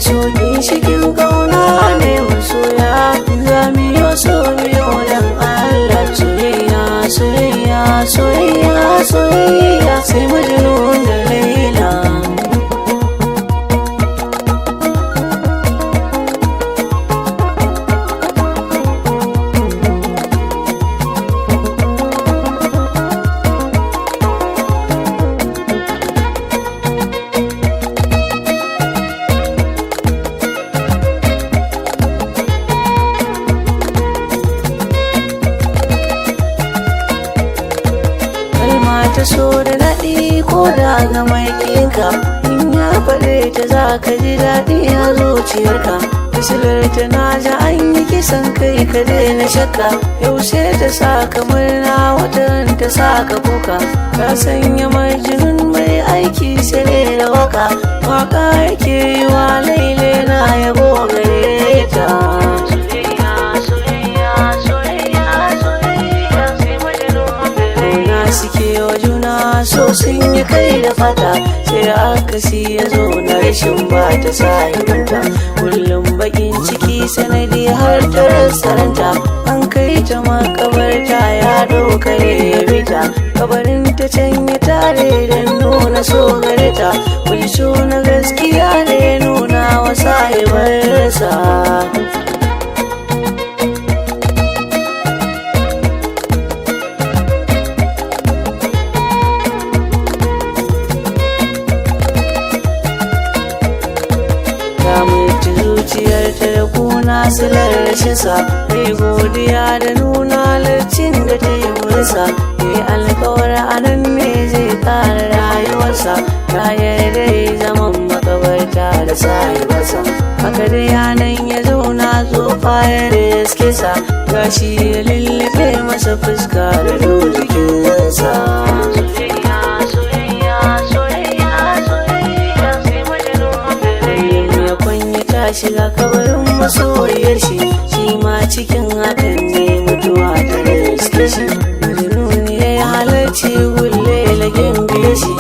soki cikin kauna ne masoya za mu yi so biyo dan Allah soyayya soyayya soyayya soyayya sai Majnun da Laila. Ta so da daɗi ko da ga mai ƙinka in ya faɗe ta za ka ji daɗi a zuciyarka. Fisilar ta na ji an yi kisan kai ka daina shakka yau sai ta sa ka murna watan ta sa ka kuka. Ka sanya Majnun mai aiki sai da waka waka yake yi wa Laila na yabo gare ta. So sun yi kai da fata sai akasi ya zo na rashin ba ta sahibinta. Kullum bakin ciki sanadi har ta rasaranta an kai ta makabarta ya dokare ya bita. Kabarin ta can ya tare da nuna so gare ta wani so na gaskiya da ya nuna wa sahibarsa. Zuciyarta da kuna silar rashinsa mai godiya da nuna larcin da ta yi mursa. Mai alkawar anan ne zai kara rayuwarsa ta yarda ya zaman makabarta da sahibarsa. Haka da yanan ya zauna tsofa ya riske sa gashi ya lullube masa fuska da jikinsa. Shiga kabarin masoyiyar shi ma cikin hakan ne mutuwa ta riske shi. Majnun ya yi halarci gulle lagen shi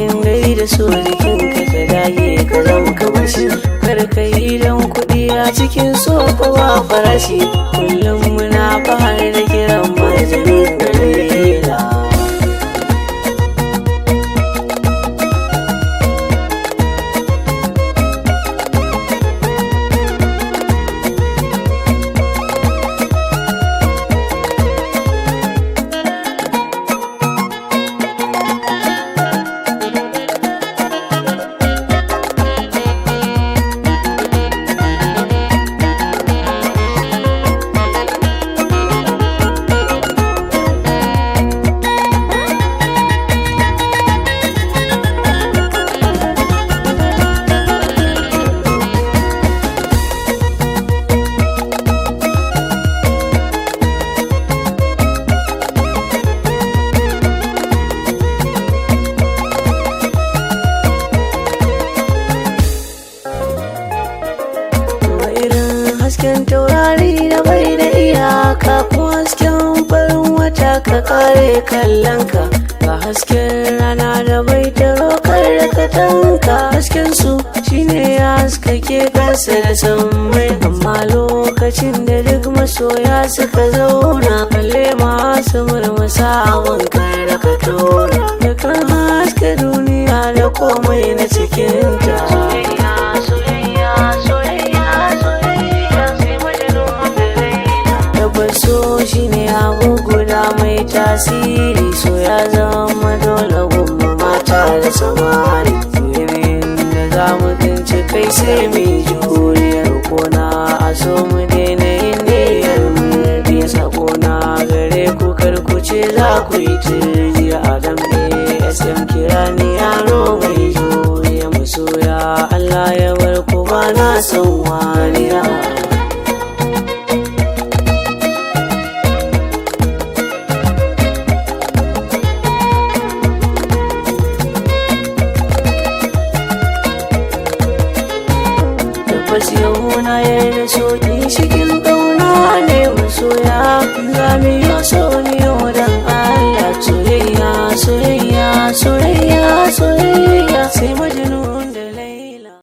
in dai da so jikin ka ka dage ka zama kamar shi. Kar ka yi don kuɗi a cikin so fa ba farashi kullum muna fahar da kiran Majnun da Laila. Hasken taurari da bai da iyaka ko hasken farin wata ka kare kallonka. Ga hasken rana da bai tarokar da ka tanka hasken su shine ya haskake kansa da sammai. Amma lokacin da duk masoya suka zauna kalle masu murmusa abin kai da ka tona da kan haske duniya da komai na cikinta. So shi ne abu guda mai tasiri so ya zama dole gumma mata da samari. Yanayin da za mu tsinci kai sai mai juriyar kona a so mu daina yin niyyar biya sakona gare ku karkuce za ku yi turji Adam ASM kira ni yaro mai juriya masoya Allah ya bar ku ba na son wariya. Yau na yarda soki cikin ƙauna ne masoya za mu